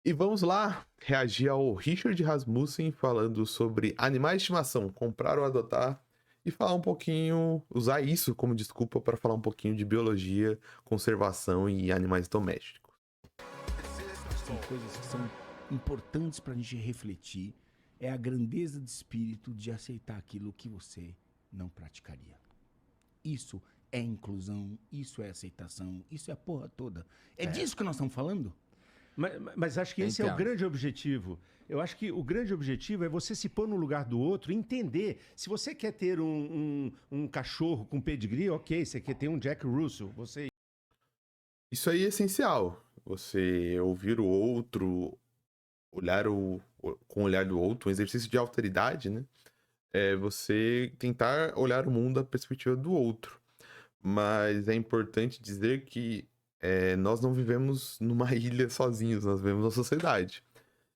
E vamos lá reagir ao Richard Rasmussen falando sobre animais de estimação, comprar ou adotar, e falar um pouquinho, usar isso como desculpa para falar um pouquinho de biologia, conservação e animais domésticos. São coisas que são importantes para a gente refletir. É a grandeza de espírito de aceitar aquilo que você não praticaria. Isso é inclusão, isso é aceitação, isso é a porra toda. É disso que nós estamos falando? Mas acho que esse é o grande objetivo. Eu acho que o grande objetivo é você se pôr no lugar do outro e entender. Se você quer ter um cachorro com pedigree, ok. Você quer ter um Jack Russell, você... Isso aí é essencial. Você ouvir o outro, olhar com o olhar do outro, um exercício de alteridade, né? É você tentar olhar o mundo da perspectiva do outro. Mas é importante dizer que nós não vivemos numa ilha sozinhos, nós vivemos na sociedade.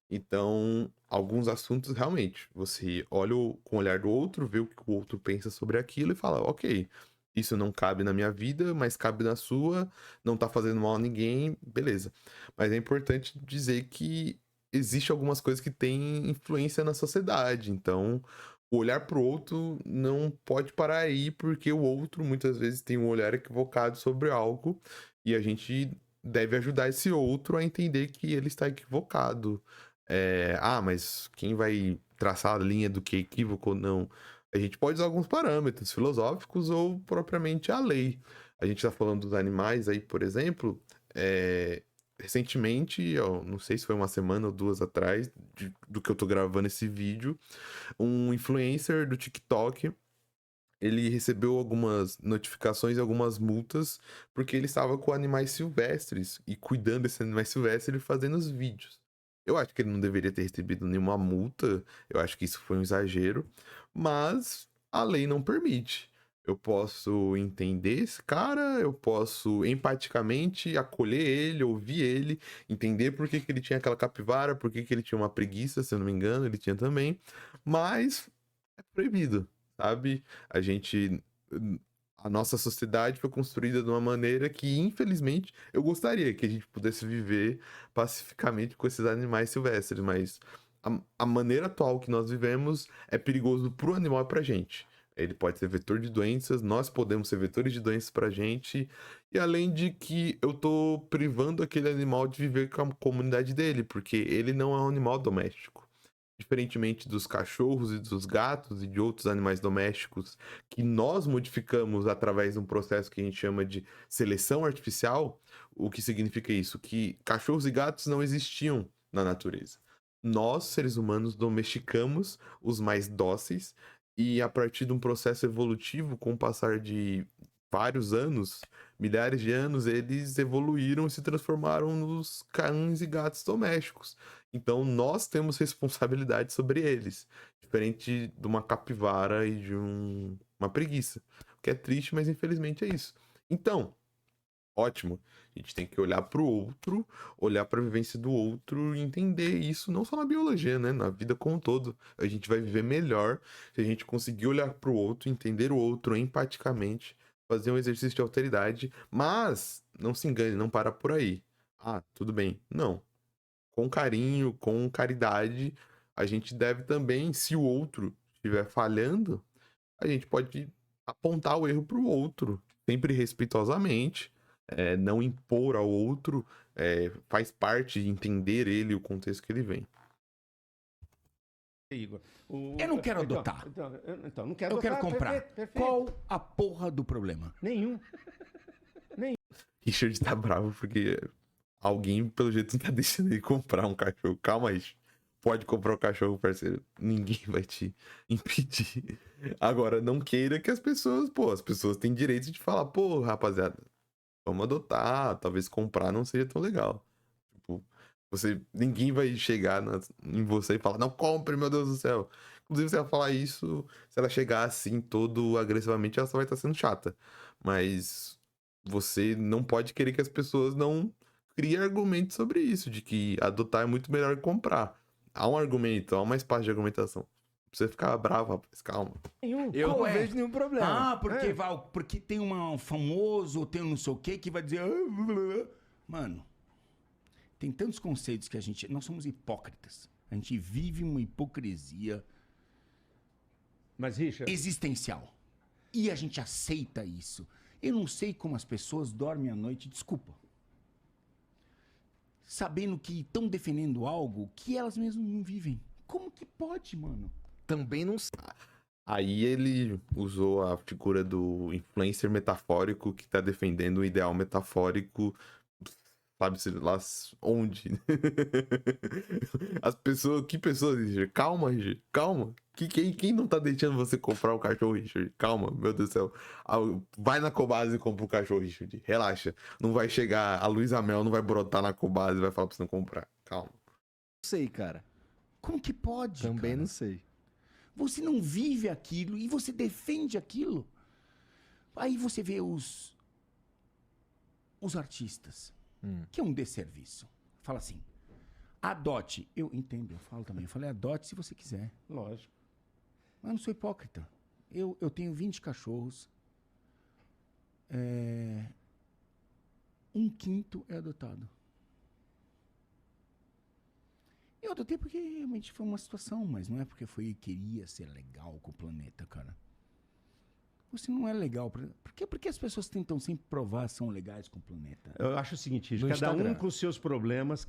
Então, alguns assuntos realmente, você olha com o olhar do outro, vê o que o outro pensa sobre aquilo e fala, ok, isso não cabe na minha vida, mas cabe na sua, não tá fazendo mal a ninguém, beleza. Mas é importante dizer que existe algumas coisas que têm influência na sociedade, então o olhar pro outro não pode parar aí, porque o outro muitas vezes tem um olhar equivocado sobre algo e a gente deve ajudar esse outro a entender que ele está equivocado. Mas quem vai traçar a linha do que é equívoco ou não? A gente pode usar alguns parâmetros filosóficos ou propriamente a lei. A gente está falando dos animais aí, por exemplo, recentemente, ó, não sei se foi uma semana ou duas atrás, do que eu tô gravando esse vídeo, um influencer do TikTok, ele recebeu algumas notificações e algumas multas, porque ele estava com animais silvestres e cuidando desses animais silvestres e fazendo os vídeos. Eu acho que ele não deveria ter recebido nenhuma multa, eu acho que isso foi um exagero, mas a lei não permite. Eu posso entender esse cara, eu posso empaticamente acolher ele, ouvir ele, entender por que que ele tinha aquela capivara, por que que ele tinha uma preguiça, se eu não me engano, ele tinha também, mas é proibido, sabe? A gente. A nossa sociedade foi construída de uma maneira que, infelizmente, eu gostaria que a gente pudesse viver pacificamente com esses animais silvestres, mas a maneira atual que nós vivemos é perigoso pro animal e pra gente. Ele pode ser vetor de doenças, nós podemos ser vetores de doenças pra gente, e além de que eu tô privando aquele animal de viver com a comunidade dele, porque ele não é um animal doméstico. Diferentemente dos cachorros e dos gatos e de outros animais domésticos que nós modificamos através de um processo que a gente chama de seleção artificial, o que significa isso? Que cachorros e gatos não existiam na natureza. Nós, seres humanos, domesticamos os mais dóceis e a partir de um processo evolutivo, com o passar de vários anos, milhares de anos, eles evoluíram e se transformaram nos cães e gatos domésticos. Então nós temos responsabilidade sobre eles, diferente de uma capivara e de uma preguiça. O que é triste, mas infelizmente é isso. Então, ótimo. A gente tem que olhar para o outro, olhar para a vivência do outro e entender isso não só na biologia, né? Na vida como um todo. A gente vai viver melhor se a gente conseguir olhar para o outro, entender o outro empaticamente, fazer um exercício de alteridade, mas não se engane, não para por aí. Ah, tudo bem. Não, com carinho, com caridade, a gente deve também, se o outro estiver falhando, a gente pode apontar o erro para o outro, sempre respeitosamente, não impor ao outro, faz parte de entender ele, o contexto que ele vem. Igor. Eu não quero adotar. Então, não quero Eu adotar. quero comprar. Perfeito. Qual a porra do problema? Nenhum. Richard tá bravo porque alguém, pelo jeito, não tá deixando ele comprar um cachorro. Calma aí. Pode comprar um cachorro, parceiro. Ninguém vai te impedir. Agora, não queira que as pessoas têm direito de falar, pô, rapaziada, vamos adotar, talvez comprar não seja tão legal. Tipo, ninguém vai chegar em você e falar, não compre, meu Deus do céu. Inclusive, você vai falar isso, se ela chegar assim, todo agressivamente, ela só vai estar sendo chata. Mas você não pode querer que as pessoas não criem argumentos sobre isso, de que adotar é muito melhor que comprar. Há um argumento, há uma espaço de argumentação. Não precisa ficar bravo, rapaz, calma. Nenhum. Eu Qual não é? vejo nenhum problema. Porque tem um famoso, tem um não sei o que vai dizer. "Ah, blá, blá, blá". Mano, Tem tantos conceitos que nós somos hipócritas. A gente vive uma hipocrisia Mas, Richard, existencial. E a gente aceita isso. Eu não sei como as pessoas dormem à noite, desculpa. Sabendo que estão defendendo algo que elas mesmas não vivem. Como que pode, mano? Também não sei. Aí ele usou a figura do influencer metafórico que tá defendendo o ideal metafórico, sabe-se lá onde. As pessoas, que pessoas, Richard? Calma, Richard, calma. Quem não tá deixando você comprar o cachorro, Richard? Calma, meu Deus do céu. Vai na Cobase e compra o cachorro, Richard. Relaxa. Não vai chegar, a Luísa Mel não vai brotar na Cobase e vai falar pra você não comprar. Calma. Não sei, cara. Como que pode, Também cara? não sei. Você não vive aquilo e você defende aquilo. Aí você vê os artistas, que é um desserviço. Fala assim, adote. Eu entendo, eu falo também. Eu falei, adote se você quiser. lógico. Mas eu não sou hipócrita. Eu tenho 20 cachorros. Um quinto é adotado. Eu adotei porque realmente foi uma situação, mas não é porque queria ser legal com o planeta, cara. Você não é legal. Por que as pessoas tentam sempre provar que são legais com o planeta? Eu acho o seguinte, No cada um Instagram. com os seus problemas.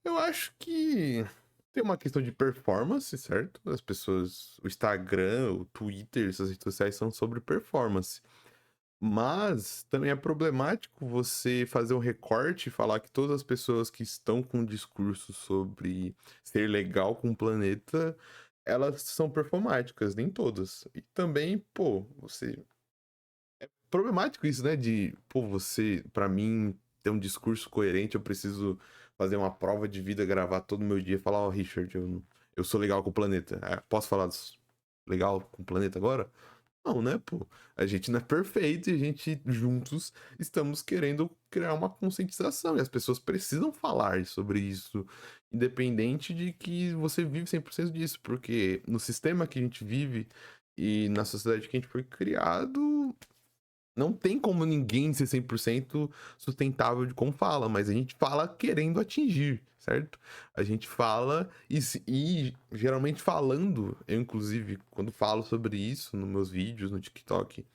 Eu acho que tem uma questão de performance, certo? As pessoas, o Instagram, o Twitter, essas redes sociais são sobre performance. Mas também é problemático você fazer um recorte e falar que todas as pessoas que estão com um discurso sobre ser legal com o planeta, elas são performáticas, nem todas. E também, pô, você. É problemático isso, né? De, pô, você, pra mim, ter um discurso coerente, eu preciso fazer uma prova de vida, gravar todo meu dia e falar, ó, Richard, eu sou legal com o planeta. Posso falar legal com o planeta agora? Não, né, pô? A gente não é perfeito e a gente juntos estamos querendo criar uma conscientização e as pessoas precisam falar sobre isso, independente de que você vive 100% disso, porque no sistema que a gente vive e na sociedade que a gente foi criado, não tem como ninguém ser 100% sustentável de como fala, mas a gente fala querendo atingir, certo? A gente fala e geralmente falando, eu inclusive, quando falo sobre isso nos meus vídeos no TikTok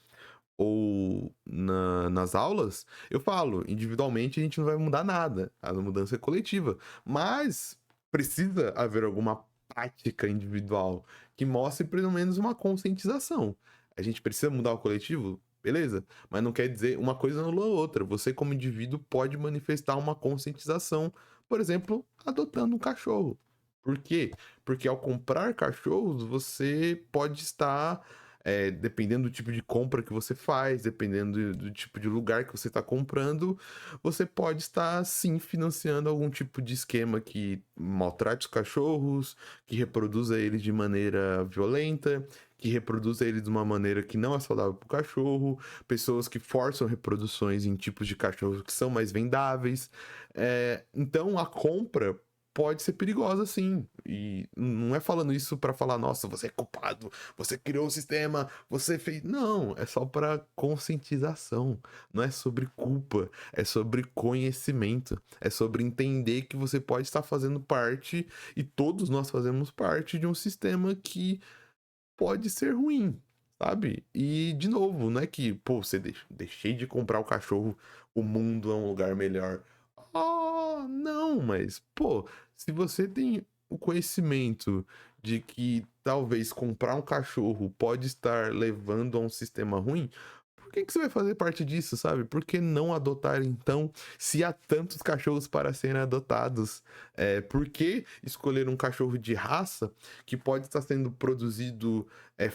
ou nas aulas, eu falo, individualmente a gente não vai mudar nada, a mudança é coletiva, mas precisa haver alguma prática individual que mostre pelo menos uma conscientização. A gente precisa mudar o coletivo? Beleza, mas não quer dizer uma coisa anula a outra. Você, como indivíduo, pode manifestar uma conscientização, por exemplo, adotando um cachorro. Por quê? Porque ao comprar cachorros, você pode estar, dependendo do tipo de compra que você faz, dependendo do tipo de lugar que você está comprando, você pode estar, sim, financiando algum tipo de esquema que maltrate os cachorros, que reproduza eles de maneira violenta, que reproduza ele de uma maneira que não é saudável para o cachorro, pessoas que forçam reproduções em tipos de cachorros que são mais vendáveis. Então a compra pode ser perigosa, sim. E não é falando isso para falar, nossa, você é culpado, você criou o sistema, você fez. Não, é só para conscientização. Não é sobre culpa, é sobre conhecimento, é sobre entender que você pode estar fazendo parte, e todos nós fazemos parte de um sistema que pode ser ruim, sabe? E, de novo, não é que, pô, você deixei de comprar o cachorro, o mundo é um lugar melhor. Oh, não, mas, pô, se você tem o conhecimento de que talvez comprar um cachorro pode estar levando a um sistema ruim, por que você vai fazer parte disso, sabe? Por que não adotar então, se há tantos cachorros para serem adotados? Por que escolher um cachorro de raça que pode estar sendo produzido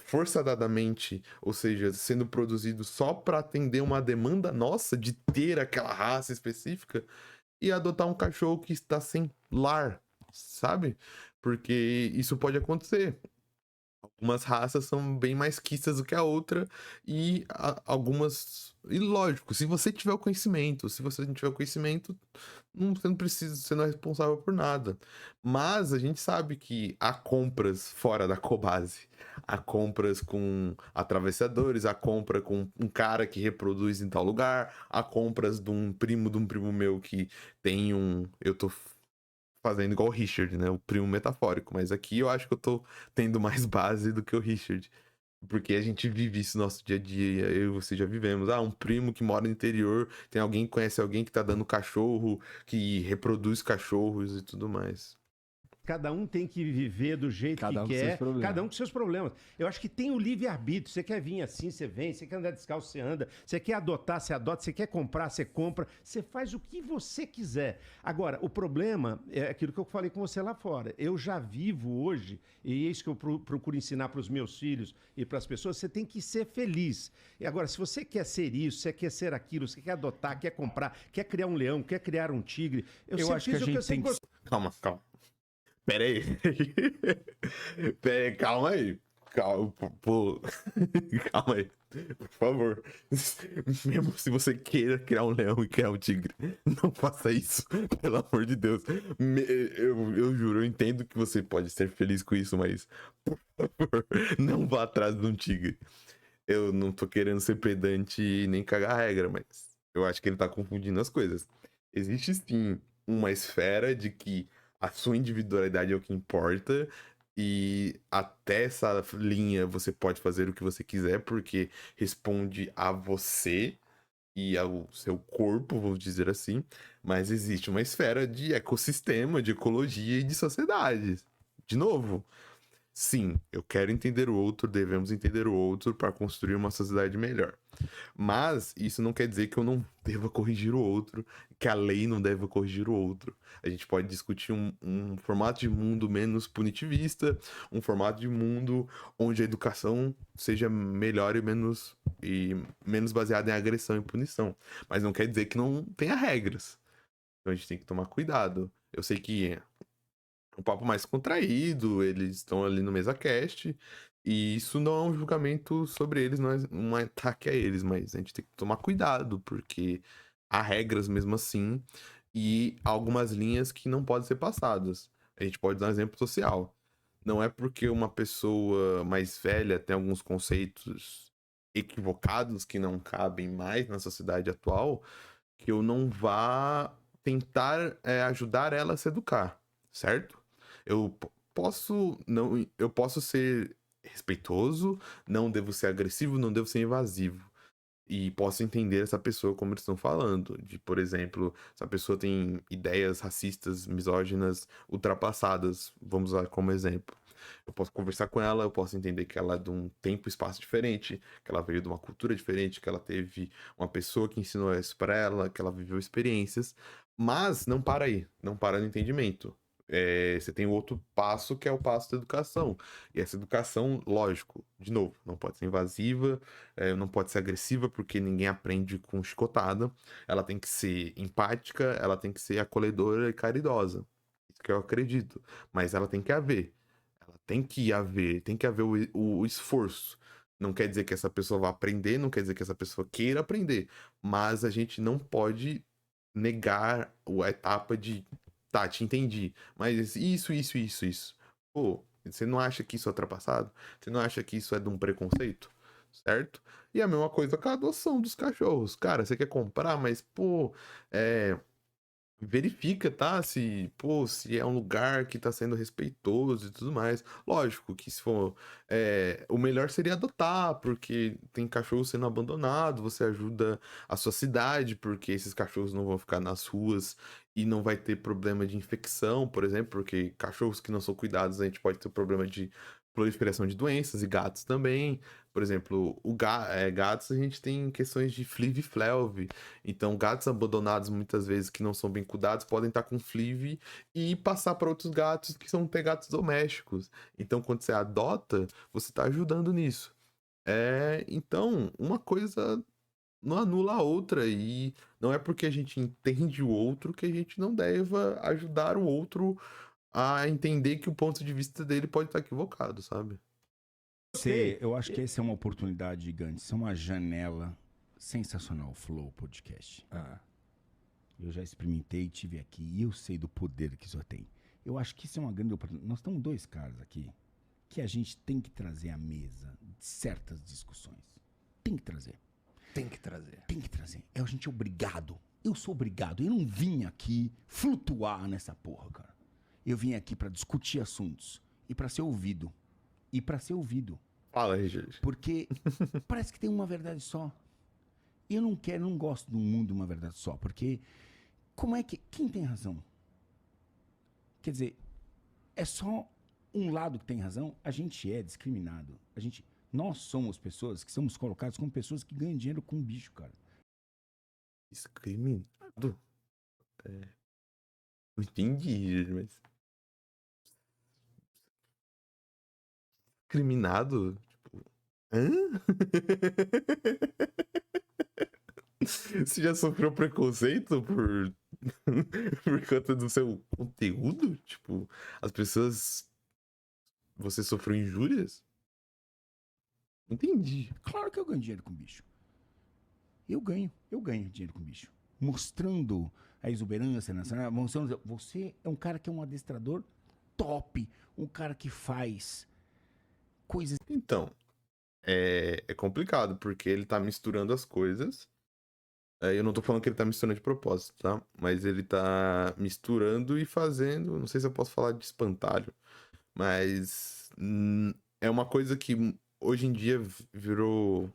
forçadamente, ou seja, sendo produzido só para atender uma demanda nossa de ter aquela raça específica, e adotar um cachorro que está sem lar, sabe? Porque isso pode acontecer. Algumas raças são bem mais quistas do que a outra, e algumas. E lógico, se você tiver o conhecimento, se você não tiver o conhecimento, você não precisa, você não é responsável por nada. Mas a gente sabe que há compras fora da Cobase, há compras com atravessadores, há compra com um cara que reproduz em tal lugar, há compras de um primo meu que tem um. Eu tô fazendo igual o Richard, né? O primo metafórico. Mas aqui eu acho que eu tô tendo mais base do que o Richard. Porque a gente vive isso no nosso dia a dia. Eu e você já vivemos. Ah, um primo que mora no interior, tem alguém que conhece alguém que tá dando cachorro, que reproduz cachorros e tudo mais. Cada um tem que viver do jeito Cada que um com seus quer, problemas. cada um com seus problemas. Eu acho que tem o livre-arbítrio. Você quer vir assim, você vem. Você quer andar descalço, você anda. Você quer adotar, você adota. Você quer comprar, você compra. Você faz o que você quiser. Agora, o problema é aquilo que eu falei com você lá fora. Eu já vivo hoje, e é isso que eu procuro ensinar para os meus filhos e para as pessoas. Você tem que ser feliz. E agora, se você quer ser isso, você quer ser aquilo, você quer adotar, quer comprar, quer criar um leão, quer criar um tigre. Eu sempre acho que fiz a o que eu gente tem sempre que... Calma, calma. Pera aí. Pera aí, calma aí. Calma, pô. Calma aí. Por favor. Mesmo se você queira criar um leão e criar um tigre, não faça isso. Pelo amor de Deus. Eu juro, eu entendo que você pode ser feliz com isso, mas por favor, não vá atrás de um tigre. Eu não tô querendo ser pedante e nem cagar a regra, mas eu acho que ele tá confundindo as coisas. Existe sim uma esfera de que a sua individualidade é o que importa, e até essa linha você pode fazer o que você quiser, porque responde a você e ao seu corpo, vamos dizer assim. Mas existe uma esfera de ecossistema, de ecologia e de sociedade. De novo, sim, eu quero entender o outro, devemos entender o outro para construir uma sociedade melhor. Mas isso não quer dizer que eu não deva corrigir o outro, que a lei não deva corrigir o outro. A gente pode discutir um formato de mundo menos punitivista, um formato de mundo onde a educação seja melhor e menos baseada em agressão e punição. Mas não quer dizer que não tenha regras. Então a gente tem que tomar cuidado. Eu sei que um papo mais contraído, eles estão ali no MesaCast, e isso não é um julgamento sobre eles, não é um ataque a eles, mas a gente tem que tomar cuidado, porque há regras mesmo assim, e algumas linhas que não podem ser passadas. A gente pode dar um exemplo social. Não é porque uma pessoa mais velha tem alguns conceitos equivocados que não cabem mais na sociedade atual, que eu não vá tentar ajudar ela a se educar, certo? Eu posso ser respeitoso, não devo ser agressivo, não devo ser invasivo. E posso entender essa pessoa como eles estão falando. De, por exemplo, se a pessoa tem ideias racistas, misóginas, ultrapassadas, vamos usar como exemplo. Eu posso conversar com ela, eu posso entender que ela é de um tempo e espaço diferente, que ela veio de uma cultura diferente, que ela teve uma pessoa que ensinou isso para ela, que ela viveu experiências. Mas não para aí, não para no entendimento. Você tem o outro passo, que é o passo da educação. E essa educação, lógico, de novo, não pode ser invasiva, não pode ser agressiva, porque ninguém aprende com chicotada. Ela tem que ser empática, ela tem que ser acolhedora e caridosa. Isso que eu acredito. Mas ela tem que haver. Ela tem que haver o esforço. Não quer dizer que essa pessoa vá aprender, não quer dizer que essa pessoa queira aprender. Mas a gente não pode negar a etapa de, tá, te entendi, mas isso. Pô, você não acha que isso é ultrapassado? Você não acha que isso é de um preconceito? Certo? E a mesma coisa com a adoção dos cachorros. Cara, você quer comprar, mas, pô, verifica, tá? Se é um lugar que tá sendo respeitoso e tudo mais. Lógico que se for. O melhor seria adotar, porque tem cachorros sendo abandonados, você ajuda a sua cidade, porque esses cachorros não vão ficar nas ruas e não vai ter problema de infecção, por exemplo, porque cachorros que não são cuidados, a gente pode ter problema de proliferação de doenças, e gatos também. Por exemplo, gatos a gente tem questões de FLIV e FLELV. Então, gatos abandonados, muitas vezes, que não são bem cuidados, podem estar com FLIV e passar para outros gatos que são gatos domésticos. Então, quando você adota, você está ajudando nisso. Então, uma coisa não anula a outra, e não é porque a gente entende o outro que a gente não deva ajudar o outro a entender que o ponto de vista dele pode estar equivocado, sabe? Eu acho que essa é uma oportunidade gigante. Isso é uma janela sensacional, Flow Podcast. Eu já experimentei, tive aqui e eu sei do poder que isso tem. Eu acho que isso é uma grande oportunidade. Nós estamos 2 caras aqui que a gente tem que trazer à mesa certas discussões. Tem que trazer. Tem que trazer. Tem que trazer. A gente é obrigado. Eu sou obrigado. Eu não vim aqui flutuar nessa porra, cara. Eu vim aqui pra discutir assuntos e pra ser ouvido. Fala, Richard. Porque parece que tem uma verdade só. E eu não gosto de um mundo de uma verdade só. Porque quem tem razão? Quer dizer, é só um lado que tem razão? A gente é discriminado. Nós somos pessoas que somos colocadas como pessoas que ganham dinheiro com bicho, cara. Discriminado? Não entendi, mas... Discriminado? Tipo... Hã? Você já sofreu preconceito por... por conta do seu conteúdo? Tipo, as pessoas... Você sofreu injúrias? Entendi. Claro que eu ganho dinheiro com bicho. Eu ganho dinheiro com bicho. Mostrando a exuberância nacional, mostrando, você é um cara que é um adestrador top, um cara que faz coisas... Então, é complicado, porque ele tá misturando as coisas. Eu não tô falando que ele tá misturando de propósito, tá? Mas ele tá misturando e fazendo, não sei se eu posso falar de espantalho, mas é uma coisa que hoje em dia virou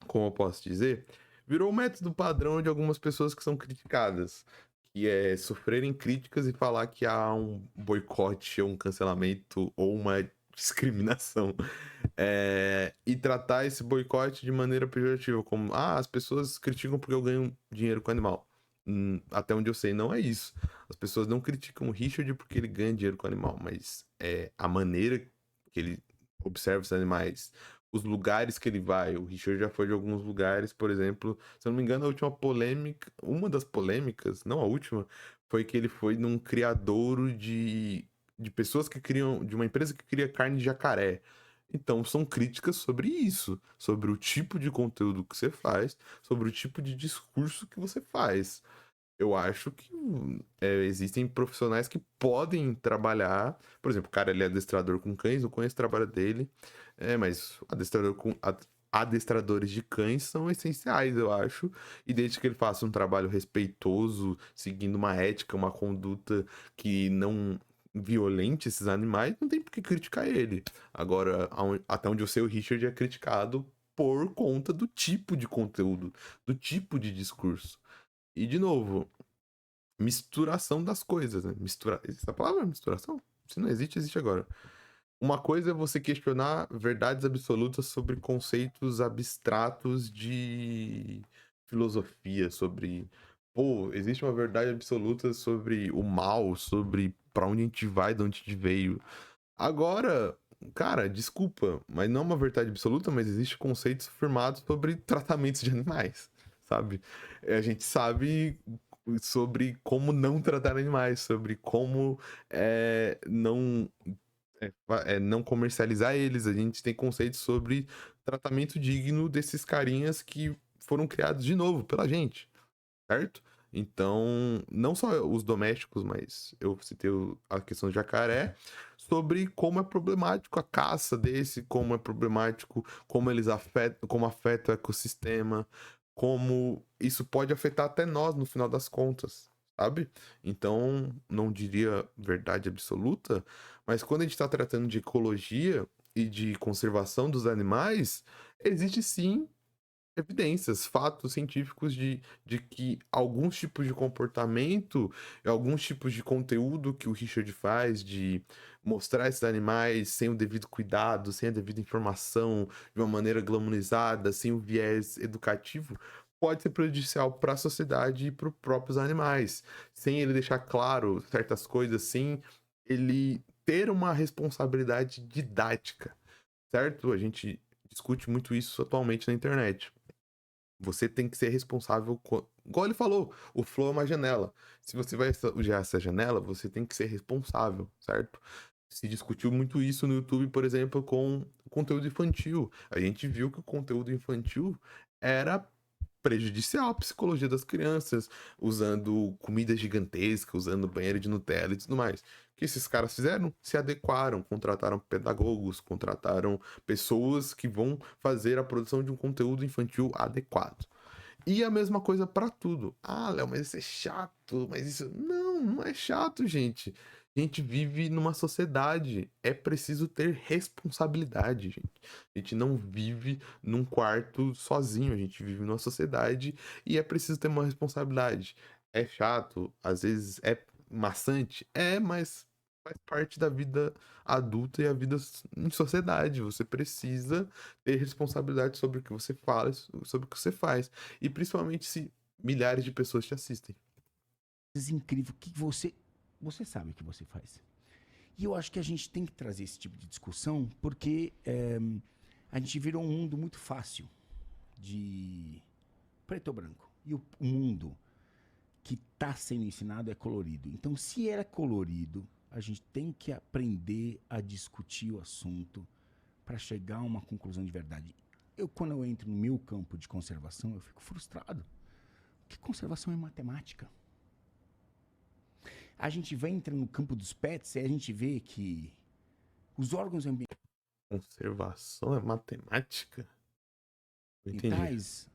como eu posso dizer? Virou o método padrão de algumas pessoas que são criticadas, que é sofrerem críticas e falar que há um boicote ou um cancelamento ou uma discriminação. E tratar esse boicote de maneira pejorativa, como, as pessoas criticam porque eu ganho dinheiro com animal. Até onde eu sei, não é isso. As pessoas não criticam o Richard porque ele ganha dinheiro com animal, mas a maneira que ele observa os animais, os lugares que ele vai. O Richard já foi de alguns lugares, por exemplo, se eu não me engano, a última polêmica, uma das polêmicas, não a última, foi que ele foi num criadouro de pessoas que criam, de uma empresa que cria carne de jacaré. Então, são críticas sobre isso, sobre o tipo de conteúdo que você faz, sobre o tipo de discurso que você faz. Eu acho que existem profissionais que podem trabalhar. Por exemplo, o cara ele é adestrador com cães, eu conheço o trabalho dele, mas adestradores de cães são essenciais, eu acho. E desde que ele faça um trabalho respeitoso, seguindo uma ética, uma conduta que não violente esses animais, não tem por que criticar ele. Agora, até onde eu sei, o Richard é criticado por conta do tipo de conteúdo, do tipo de discurso. E, de novo, misturação das coisas, né? Existe a palavra misturação? Se não existe, existe agora. Uma coisa é você questionar verdades absolutas sobre conceitos abstratos de filosofia, sobre... Pô, existe uma verdade absoluta sobre o mal, sobre pra onde a gente vai, de onde a gente veio. Agora, cara, desculpa, mas não é uma verdade absoluta, mas existem conceitos firmados sobre tratamentos de animais, sabe? A gente sabe sobre como não tratar animais, sobre como não comercializar eles. A gente tem conceitos sobre tratamento digno desses carinhas que foram criados de novo pela gente, certo? Então, não só os domésticos, mas eu citei a questão do jacaré, sobre como é problemático a caça desse, como é problemático, como afeta o ecossistema, como isso pode afetar até nós no final das contas, sabe? Então, não diria verdade absoluta, mas quando a gente está tratando de ecologia e de conservação dos animais, existe sim evidências, fatos científicos de que alguns tipos de comportamento, alguns tipos de conteúdo que o Richard faz, de mostrar esses animais sem o devido cuidado, sem a devida informação, de uma maneira glamourizada, sem o viés educativo, pode ser prejudicial para a sociedade e para os próprios animais, sem ele deixar claro certas coisas, sem ele ter uma responsabilidade didática, certo? A gente discute muito isso atualmente na internet. Você tem que ser responsável. Igual ele falou, o flow é uma janela. Se você vai usar essa janela, você tem que ser responsável, certo? Se discutiu muito isso no YouTube, por exemplo, com conteúdo infantil. A gente viu que o conteúdo infantil era prejudicial à psicologia das crianças, usando comida gigantesca, usando banheiro de Nutella e tudo mais. O que esses caras fizeram? Se adequaram, contrataram pedagogos, contrataram pessoas que vão fazer a produção de um conteúdo infantil adequado. E a mesma coisa pra tudo. Ah, Léo, mas isso é chato, mas isso. Não, não é chato, gente. A gente vive numa sociedade. É preciso ter responsabilidade, gente. A gente não vive num quarto sozinho. A gente vive numa sociedade e é preciso ter uma responsabilidade. É chato, às vezes é maçante. É, mas faz parte da vida adulta e a vida em sociedade. Você precisa ter responsabilidade sobre o que você fala, sobre o que você faz. E principalmente se milhares de pessoas te assistem. Incrível que você sabe o que você faz. E eu acho que a gente tem que trazer esse tipo de discussão porque a gente virou um mundo muito fácil de preto ou branco. E o mundo que está sendo ensinado é colorido. Então, se é colorido, a gente tem que aprender a discutir o assunto para chegar a uma conclusão de verdade. Quando eu entro no meu campo de conservação, eu fico frustrado. Porque conservação é matemática. A gente vai entrando no campo dos pets e a gente vê que os órgãos Conservação é matemática? Não entendi. ambientais,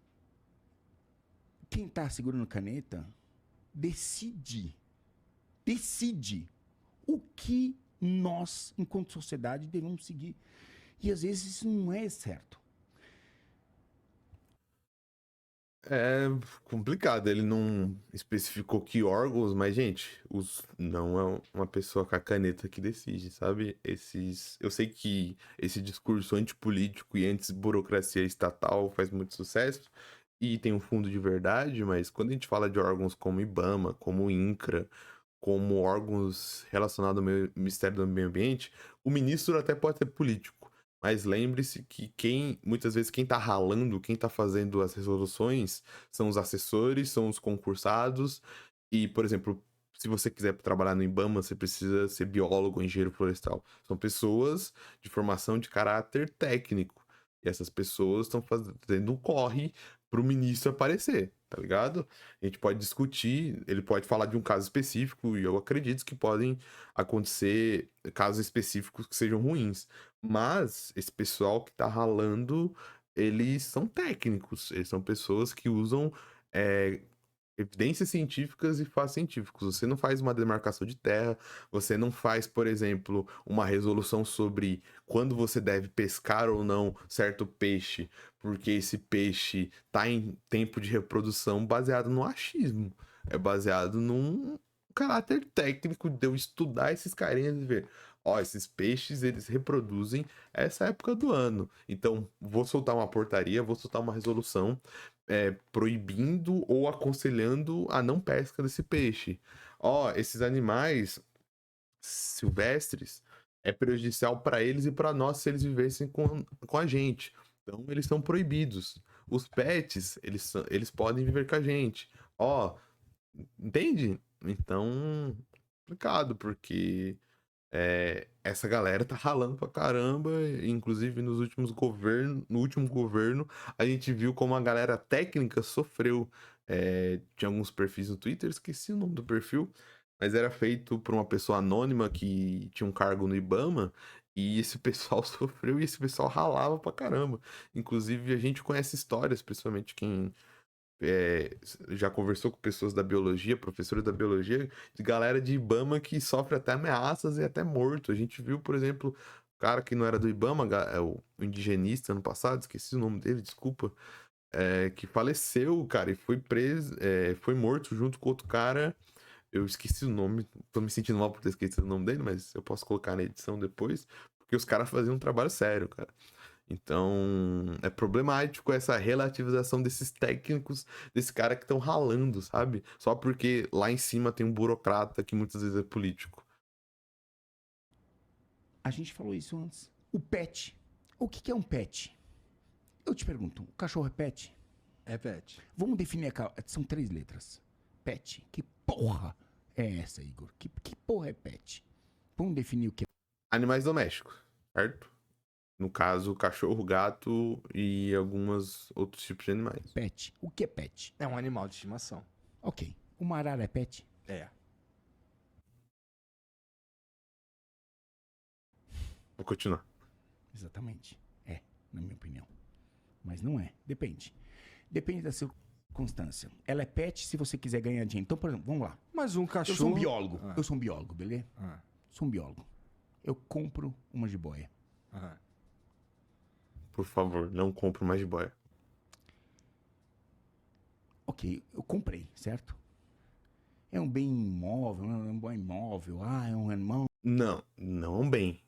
quem está segurando a caneta, decide o que nós, enquanto sociedade, devemos seguir. E às vezes isso não é certo. É complicado, ele não especificou que órgãos, mas, gente, não é uma pessoa com a caneta que decide, sabe? Eu sei que esse discurso antipolítico e anti-burocracia estatal faz muito sucesso e tem um fundo de verdade, mas quando a gente fala de órgãos como IBAMA, como INCRA, como órgãos relacionados ao Ministério do Meio Ambiente, o ministro até pode ser político. Mas lembre-se que muitas vezes quem tá ralando, quem tá fazendo as resoluções são os assessores, são os concursados. E, por exemplo, se você quiser trabalhar no IBAMA, você precisa ser biólogo, engenheiro florestal. São pessoas de formação de caráter técnico. E essas pessoas estão fazendo um corre pro ministro aparecer, tá ligado? A gente pode discutir, ele pode falar de um caso específico, e eu acredito que podem acontecer casos específicos que sejam ruins. Mas esse pessoal que tá ralando, eles são técnicos, eles são pessoas que usam evidências científicas e fatos científicos. Você não faz uma demarcação de terra, você não faz, por exemplo, uma resolução sobre quando você deve pescar ou não certo peixe, porque esse peixe tá em tempo de reprodução baseado no achismo. É baseado num caráter técnico de eu estudar esses carinhas e ver. Ó, esses peixes, eles reproduzem essa época do ano. Então, vou soltar uma portaria, vou soltar uma resolução proibindo ou aconselhando a não pesca desse peixe. Ó, esses animais silvestres é prejudicial para eles e para nós se eles vivessem com a gente. Então, eles são proibidos. Os pets, eles podem viver com a gente. Ó, entende? Então, complicado, porque essa galera tá ralando pra caramba, inclusive no último governo, a gente viu como a galera técnica sofreu. Tinha alguns perfis no Twitter, esqueci o nome do perfil, mas era feito por uma pessoa anônima que tinha um cargo no IBAMA, e esse pessoal sofreu e esse pessoal ralava pra caramba. Inclusive, a gente conhece histórias, principalmente quem já conversou com pessoas da biologia, professores da biologia, de galera de IBAMA que sofre até ameaças e até morto. A gente viu, por exemplo, o cara que não era do IBAMA, o indigenista ano passado, esqueci o nome dele, desculpa, que faleceu, cara, e foi preso, foi morto junto com outro cara. Eu esqueci o nome, tô me sentindo mal por ter esquecido o nome dele, mas eu posso colocar na edição depois, porque os caras faziam um trabalho sério, cara. Então, é problemático essa relativização desses técnicos, desse cara que estão ralando, sabe? Só porque lá em cima tem um burocrata que muitas vezes é político. A gente falou isso antes. O pet. O que é um pet? Eu te pergunto, o cachorro é pet? É pet. Vamos definir são 3 letras. Pet. Que porra é essa, Igor? Que porra é pet? Vamos definir o que é Animais domésticos, certo? No caso, cachorro, gato e alguns outros tipos de animais. Pet. O que é pet? É um animal de estimação. Ok. Uma arara é pet? É. Vou continuar. Exatamente. É, na minha opinião. Mas não é. Depende. Depende da circunstância. Ela é pet se você quiser ganhar dinheiro. Então, por exemplo, vamos lá. Mas um Eu cachorro... sou um biólogo. Ah. Eu sou um biólogo, beleza? Ah. Sou um biólogo. Eu compro uma jiboia. Aham. Por favor, não compre mais jiboia. Ok, eu comprei, certo? É um bem imóvel, é um bem imóvel. Ah, é um animal. Não, não bem.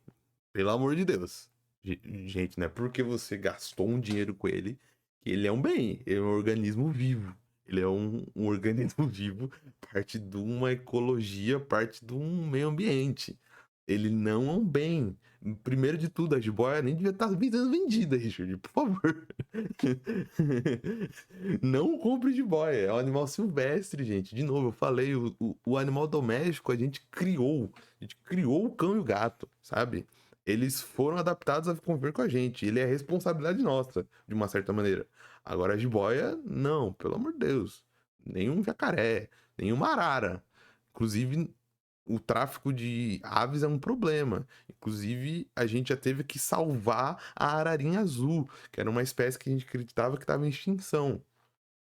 Pelo amor de Deus. Gente, não é porque você gastou um dinheiro com ele que ele é um bem. Ele é um organismo vivo. Ele é um organismo vivo, parte de uma ecologia, parte de um meio ambiente. Ele não é um bem. Primeiro de tudo, a jiboia nem devia estar sendo vendida, Richard, por favor. Não compre jiboia, é um animal silvestre, gente. De novo, eu falei, o animal doméstico a gente criou. A gente criou o cão e o gato, sabe? Eles foram adaptados a conviver com a gente. Ele é responsabilidade nossa, de uma certa maneira. Agora a jiboia, não, pelo amor de Deus. Nenhum jacaré, nenhuma arara. Inclusive, o tráfico de aves é um problema. Inclusive, a gente já teve que salvar a ararinha azul, que era uma espécie que a gente acreditava que estava em extinção.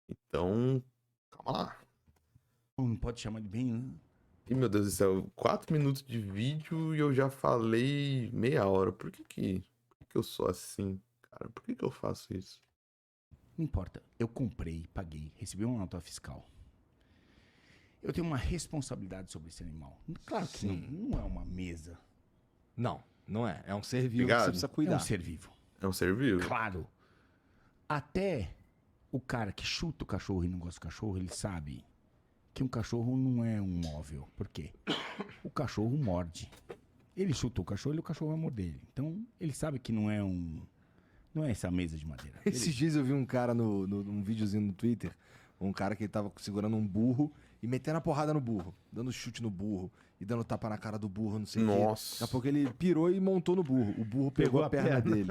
Então, calma lá. Não pode chamar de bem, né? Ih, meu Deus do céu, 4 minutos de vídeo e eu já falei meia hora. Por que eu sou assim, cara? Por que eu faço isso? Não importa. Eu comprei, paguei, recebi uma nota fiscal. Eu tenho uma responsabilidade sobre esse animal. Claro que não é uma mesa. Não, não é. É um ser vivo que Obrigado. você precisa É cuidar. um ser vivo. É um ser vivo? Claro. Até o cara que chuta o cachorro e não gosta do cachorro, ele sabe que um cachorro não é um móvel. Por quê? O cachorro morde. Ele chuta o cachorro vai morder ele. Então, ele sabe que não é essa mesa de madeira. Esses dias eu vi um cara num videozinho no Twitter, um cara que tava segurando um burro e metendo a porrada no burro, dando chute no burro e dando tapa na cara do burro, não sei o quê. Nossa. Daqui a pouco ele pirou e montou no burro. O burro pegou a perna dele.